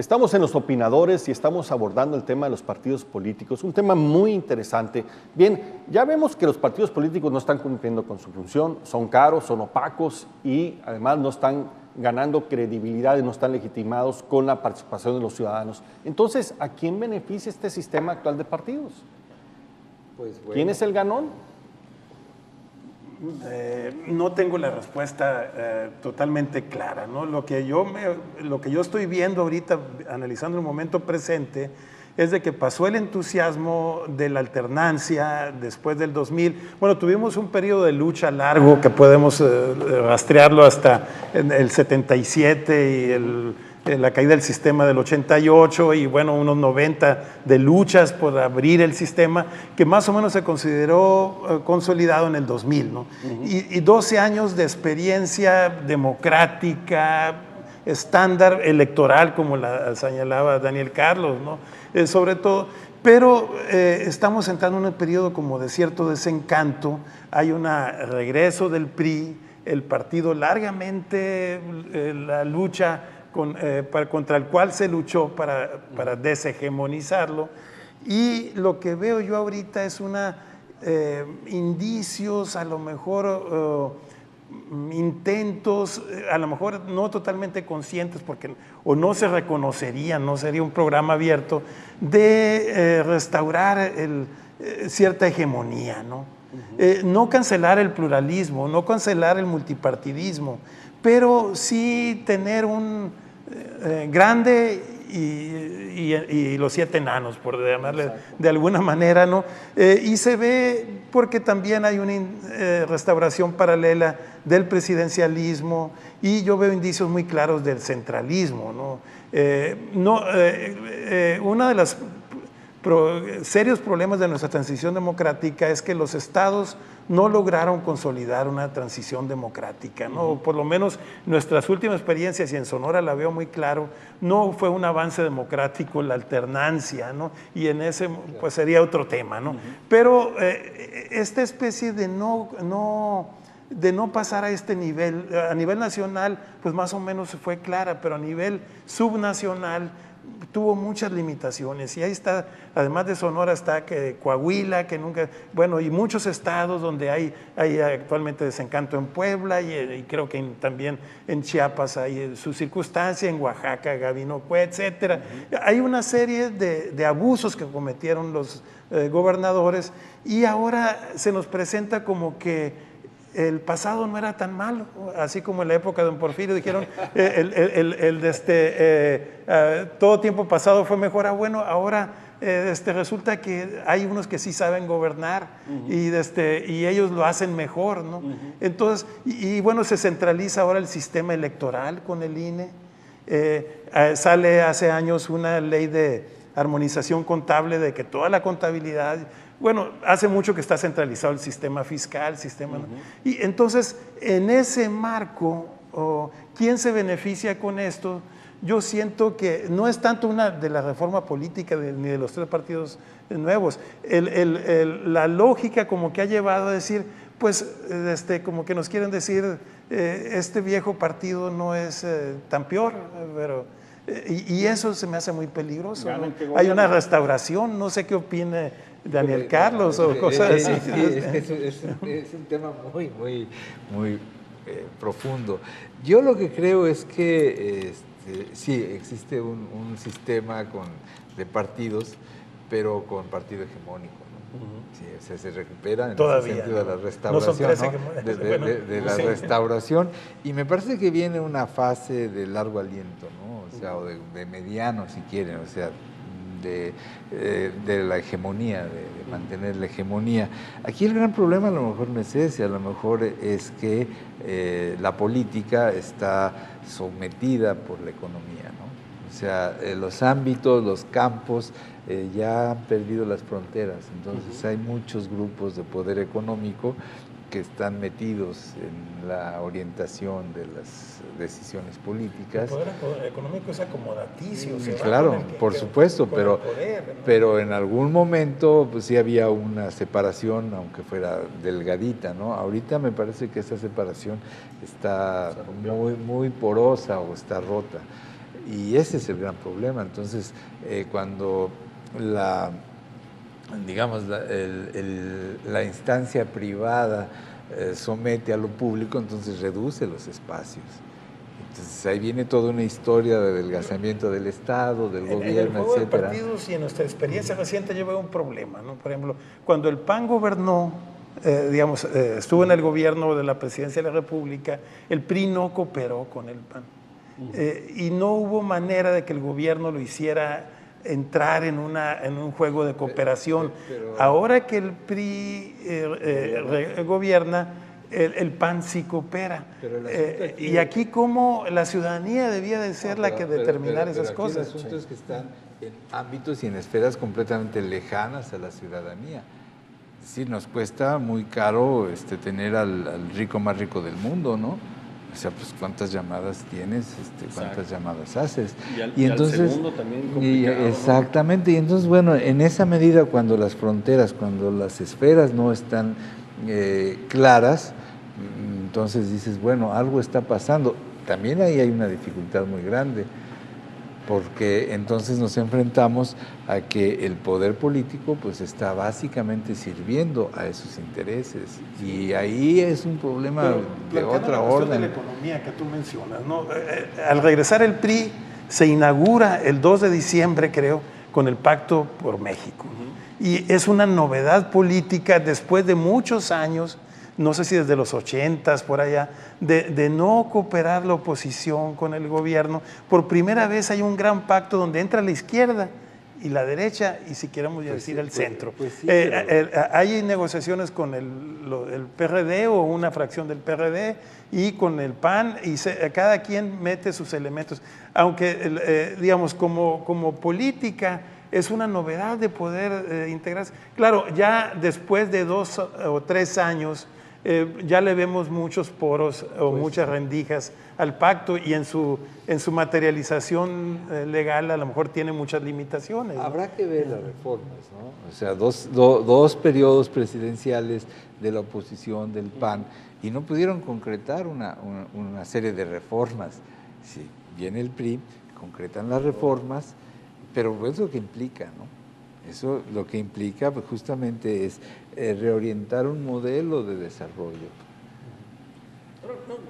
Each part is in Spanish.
Estamos en Los Opinadores y estamos abordando el tema de los partidos políticos, un tema muy interesante. Bien, ya vemos que los partidos políticos no están cumpliendo con su función, son caros, son opacos y además no están ganando credibilidad y no están legitimados con la participación de los ciudadanos. Entonces, ¿a quién beneficia este sistema actual de partidos? Pues bueno. ¿Quién es el ganón? No tengo la respuesta totalmente clara, ¿no? Lo que yo estoy viendo ahorita, analizando el momento presente, es de que pasó el entusiasmo de la alternancia después del 2000. Bueno, tuvimos un periodo de lucha largo que podemos rastrearlo hasta el 77 y la caída del sistema del 88 y bueno, unos 90 de luchas por abrir el sistema, que más o menos se consideró consolidado en el 2000, ¿no? Y 12 años de experiencia democrática, estándar electoral, como la señalaba Daniel Carlos, ¿no? Sobre todo, pero estamos entrando en un periodo como de cierto desencanto, hay un regreso del PRI, el partido largamente, la lucha contra el cual se luchó para deshegemonizarlo, y lo que veo yo ahorita es indicios, a lo mejor intentos, a lo mejor no totalmente conscientes, porque o no se reconocerían, no sería un programa abierto, de restaurar cierta hegemonía, ¿no? No cancelar el pluralismo, no cancelar el multipartidismo, pero sí tener un grande y los 7 enanos, por llamarle de alguna manera, ¿no? Y se ve porque también hay una restauración paralela del presidencialismo y yo veo indicios muy claros del centralismo, ¿no? Una de las serios problemas de nuestra transición democrática es que los estados no lograron consolidar una transición democrática, ¿no? Por lo menos nuestras últimas experiencias, y en Sonora la veo muy claro, no fue un avance democrático la alternancia, ¿no? Y en ese pues sería otro tema, ¿no? Pero esta especie de no pasar a este nivel, a nivel nacional, pues más o menos fue clara, pero a nivel subnacional tuvo muchas limitaciones, y ahí está, además de Sonora está Coahuila, que nunca, bueno, y muchos estados donde hay actualmente desencanto, en Puebla y creo que también en Chiapas hay su circunstancia, en Oaxaca, Gavinocué, etcétera. Hay una serie de abusos que cometieron los gobernadores, y ahora se nos presenta como que el pasado no era tan malo, así como en la época de don Porfirio dijeron todo tiempo pasado fue mejor. Bueno, ahora resulta que hay unos que sí saben gobernar y ellos lo hacen mejor, ¿no? Entonces, bueno, se centraliza ahora el sistema electoral con el INE. Sale hace años una ley de armonización contable, de que toda la contabilidad, bueno, hace mucho que está centralizado el sistema fiscal, ¿no? Y entonces, en ese marco, ¿quién se beneficia con esto? Yo siento que no es tanto una de la reforma política ni de los 3 partidos nuevos. La lógica como que ha llevado a decir, pues, como que nos quieren decir, este viejo partido no es tan peor, pero... Y eso se me hace muy peligroso, ¿no? Hay una restauración, no sé qué opine Daniel Carlos o cosas así. Es un tema muy profundo. Yo lo que creo es que sí, existe un sistema de partidos, pero con partido hegemónico, ¿no? Sí, o sea, se recupera en todavía, ese sentido, ¿no? de la restauración, de la restauración, y me parece que viene una fase de largo aliento, ¿no? O sea, o de mediano, si quieren, o sea, de la hegemonía, de mantener la hegemonía. Aquí el gran problema a lo mejor no es ese, a lo mejor es que la política está sometida por la economía, ¿no? O sea, los ámbitos, los campos ya han perdido las fronteras, entonces hay muchos grupos de poder económico que están metidos en la orientación de las decisiones políticas. El poder económico es acomodaticio. Claro, por supuesto, pero en algún momento pues sí había una separación, aunque fuera delgadita, ¿no? Ahorita me parece que esa separación está muy porosa o está rota. Y ese es el gran problema. Entonces, cuando digamos, la instancia privada somete a lo público, entonces reduce los espacios. Entonces ahí viene toda una historia de adelgazamiento del Estado, del gobierno, en el juego de etcétera. partidos y en nuestra experiencia reciente yo veo un problema, ¿no? Por ejemplo, cuando el PAN gobernó, estuvo en el gobierno de la Presidencia de la República, el PRI no cooperó con el PAN. Y no hubo manera de que el gobierno lo hiciera entrar en un juego de cooperación. Ahora que el PRI gobierna, el PAN sí coopera. Y aquí como la ciudadanía debía de ser la que determinara esas cosas. El asunto es que están en ámbitos y en esferas completamente lejanas a la ciudadanía. Sí, nos cuesta muy caro tener al rico más rico del mundo, ¿no? O sea, pues cuántas llamadas tienes, cuántas llamadas haces. Y entonces, al segundo también complicado, exactamente, ¿no? Y entonces, bueno, en esa medida cuando las fronteras, cuando las esferas no están claras, entonces dices, bueno, algo está pasando. También ahí hay una dificultad muy grande, porque entonces nos enfrentamos a que el poder político pues está básicamente sirviendo a esos intereses, y ahí es un problema de otra orden. De la economía que tú mencionas, ¿no? Al regresar el PRI se inaugura el 2 de diciembre, creo, con el Pacto por México. Y es una novedad política después de muchos años, no sé si desde los 80s por allá, de no cooperar la oposición con el gobierno. Por primera vez hay un gran pacto donde entra la izquierda y la derecha, y si queremos decir el centro. Hay negociaciones con el PRD o una fracción del PRD y con el PAN, y cada quien mete sus elementos. Aunque, digamos, como política, es una novedad de poder integrarse. Claro, ya después de 2 o 3 años, ya le vemos muchos poros o muchas rendijas al pacto, y en su materialización legal a lo mejor tiene muchas limitaciones, ¿no? Habrá que ver las reformas, ¿no? O sea, dos periodos presidenciales de la oposición, del PAN, y no pudieron concretar una serie de reformas. Sí, viene el PRI, concretan las reformas, pero eso es lo que implica, ¿no? Eso lo que implica pues, justamente es reorientar un modelo de desarrollo.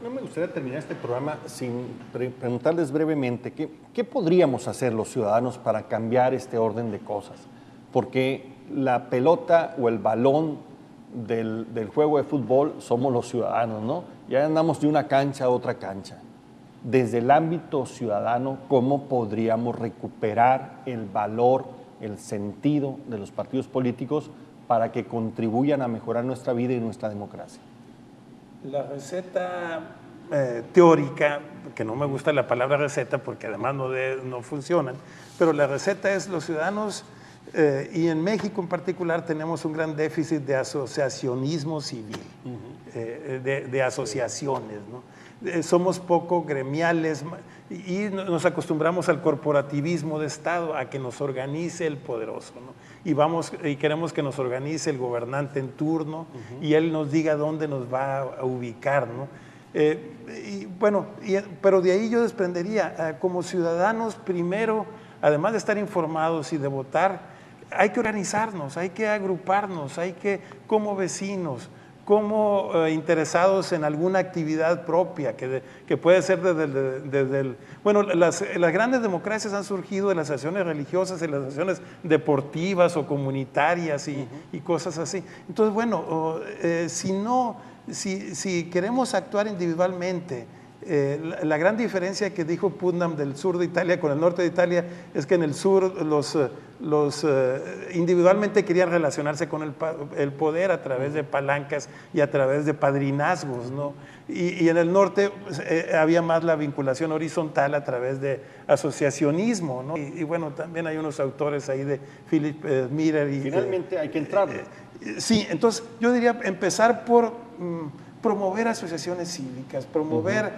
No me gustaría terminar este programa sin preguntarles brevemente qué podríamos hacer los ciudadanos para cambiar este orden de cosas, porque la pelota o el balón del juego de fútbol somos los ciudadanos, ¿no? Ya andamos de una cancha a otra cancha. Desde el ámbito ciudadano, ¿cómo podríamos recuperar el valor, el sentido de los partidos políticos para que contribuyan a mejorar nuestra vida y nuestra democracia? La receta teórica, que no me gusta la palabra receta porque además no funcionan, pero la receta es los ciudadanos, y en México en particular tenemos un gran déficit de asociacionismo civil, de asociaciones, ¿no? Somos poco gremiales y nos acostumbramos al corporativismo de Estado, a que nos organice el poderoso, ¿no? Y queremos que nos organice el gobernante en turno, y él nos diga dónde nos va a ubicar, ¿no? Pero de ahí yo desprendería, como ciudadanos, primero, además de estar informados y de votar, hay que organizarnos, hay que agruparnos, como vecinos, como interesados en alguna actividad propia, que puede ser desde el... Bueno, las grandes democracias han surgido de las asociaciones religiosas, de las asociaciones deportivas o comunitarias y cosas así. Entonces, bueno, si queremos actuar individualmente, la gran diferencia que dijo Putnam del sur de Italia con el norte de Italia es que en el sur los individualmente querían relacionarse con el poder a través de palancas y a través de padrinazgos, ¿no? Y en el norte había más la vinculación horizontal a través de asociacionismo, ¿no? Y bueno, también hay unos autores ahí de Philip Miller. Finalmente hay que entrar. Sí, entonces yo diría empezar por promover asociaciones cívicas, promover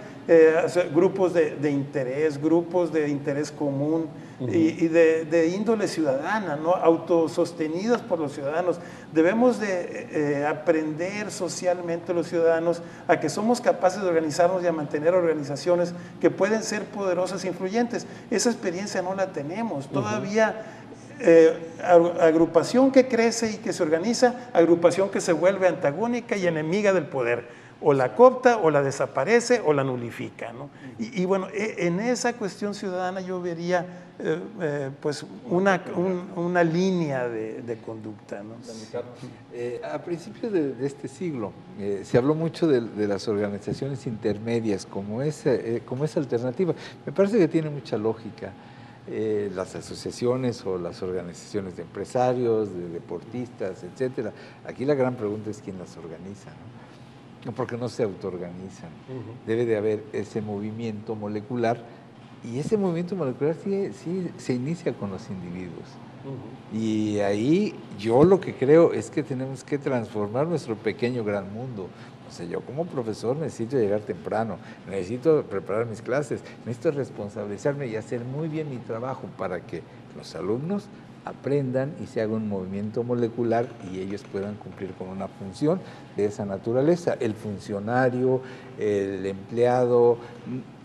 grupos de interés común y de índole ciudadana, ¿no? Autosostenidos por los ciudadanos. Debemos de aprender socialmente los ciudadanos a que somos capaces de organizarnos y a mantener organizaciones que pueden ser poderosas e influyentes. Esa experiencia no la tenemos. Todavía agrupación que crece y que se organiza, agrupación que se vuelve antagónica y enemiga del poder. O la coopta, o la desaparece, o la nulifica, ¿no? Y bueno, en esa cuestión ciudadana yo vería pues una línea de conducta, ¿no? A principios de este siglo se habló mucho de las organizaciones intermedias como esa alternativa. Me parece que tiene mucha lógica. Las asociaciones o las organizaciones de empresarios, de deportistas, etcétera. Aquí la gran pregunta es quién las organiza, ¿no? Porque no se autoorganizan. Debe de haber ese movimiento molecular, y ese movimiento molecular sí se inicia con los individuos. Y ahí yo lo que creo es que tenemos que transformar nuestro pequeño gran mundo. O sea, yo como profesor necesito llegar temprano, necesito preparar mis clases, necesito responsabilizarme y hacer muy bien mi trabajo para que los alumnos aprendan y se haga un movimiento molecular y ellos puedan cumplir con una función de esa naturaleza. El funcionario, el empleado,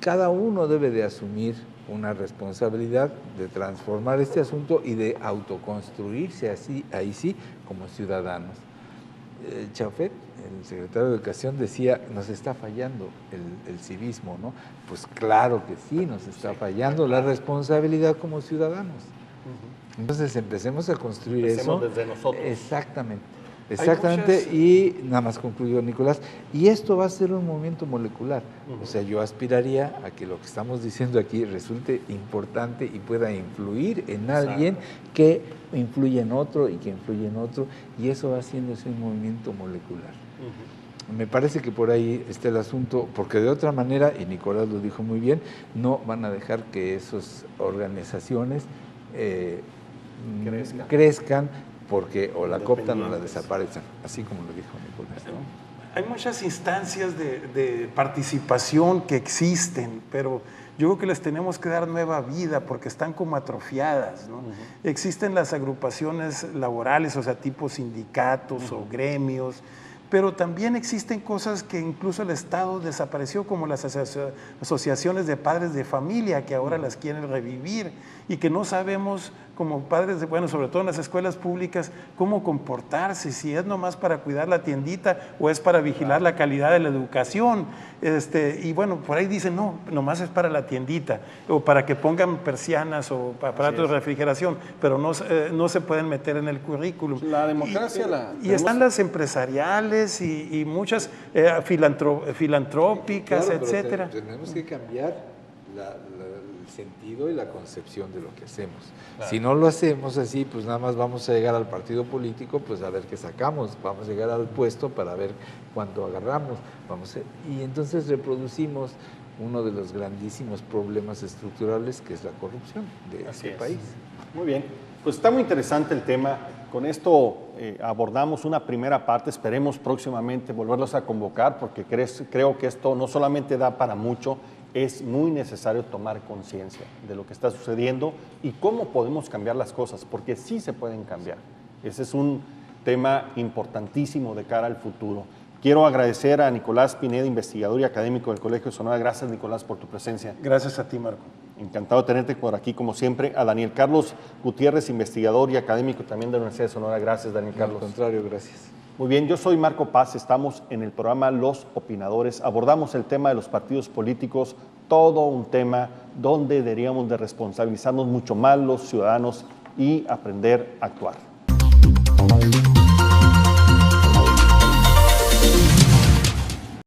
cada uno debe de asumir una responsabilidad de transformar este asunto y de autoconstruirse ahí sí como ciudadanos. Chauffet, el secretario de Educación, decía, nos está fallando el civismo, ¿no? Pues claro que sí, nos está fallando la responsabilidad como ciudadanos. Entonces empecemos a construir eso. Desde nosotros. Exactamente, y nada más concluyó Nicolás, y esto va a ser un movimiento molecular. O sea, yo aspiraría a que lo que estamos diciendo aquí resulte importante y pueda influir en alguien que influye en otro y que influye en otro, y eso va haciéndose un movimiento molecular. Me parece que por ahí está el asunto, porque de otra manera, y Nicolás lo dijo muy bien, no van a dejar que esas organizaciones crezcan, porque o la cooptan o la desaparecen, así como lo dijo Nicolás, ¿no? Hay muchas instancias de participación que existen, pero yo creo que les tenemos que dar nueva vida porque están como atrofiadas, ¿no? Existen las agrupaciones laborales, o sea, tipo sindicatos o gremios, pero también existen cosas que incluso el Estado desapareció, como las asociaciones de padres de familia, que ahora las quieren revivir y que no sabemos como padres, sobre todo en las escuelas públicas, cómo comportarse, si es nomás para cuidar la tiendita o es para vigilar la calidad de la educación. Y bueno, por ahí dicen, no, nomás es para la tiendita, o para que pongan persianas o aparatos de refrigeración, pero no se pueden meter en el currículum. La democracia y están las empresariales y muchas filantrópicas, claro, etcétera. Tenemos que cambiar el sentido y la concepción de lo que hacemos. Claro. Si no lo hacemos así, pues nada más vamos a llegar al partido político, pues a ver qué sacamos, vamos a llegar al puesto para ver cuánto agarramos, y entonces reproducimos uno de los grandísimos problemas estructurales, que es la corrupción de este país. Muy bien, pues está muy interesante el tema. Con esto abordamos una primera parte, esperemos próximamente volverlos a convocar, porque creo que esto no solamente da para mucho, es muy necesario tomar conciencia de lo que está sucediendo y cómo podemos cambiar las cosas, porque sí se pueden cambiar. Ese es un tema importantísimo de cara al futuro. Quiero agradecer a Nicolás Pineda, investigador y académico del Colegio de Sonora. Gracias, Nicolás, por tu presencia. Gracias a ti, Marco. Encantado de tenerte por aquí, como siempre. A Daniel Carlos Gutiérrez, investigador y académico también de la Universidad de Sonora. Gracias, Daniel Carlos. Al contrario, gracias. Muy bien, yo soy Marco Paz, estamos en el programa Los Opinadores. Abordamos el tema de los partidos políticos, todo un tema donde deberíamos de responsabilizarnos mucho más los ciudadanos y aprender a actuar.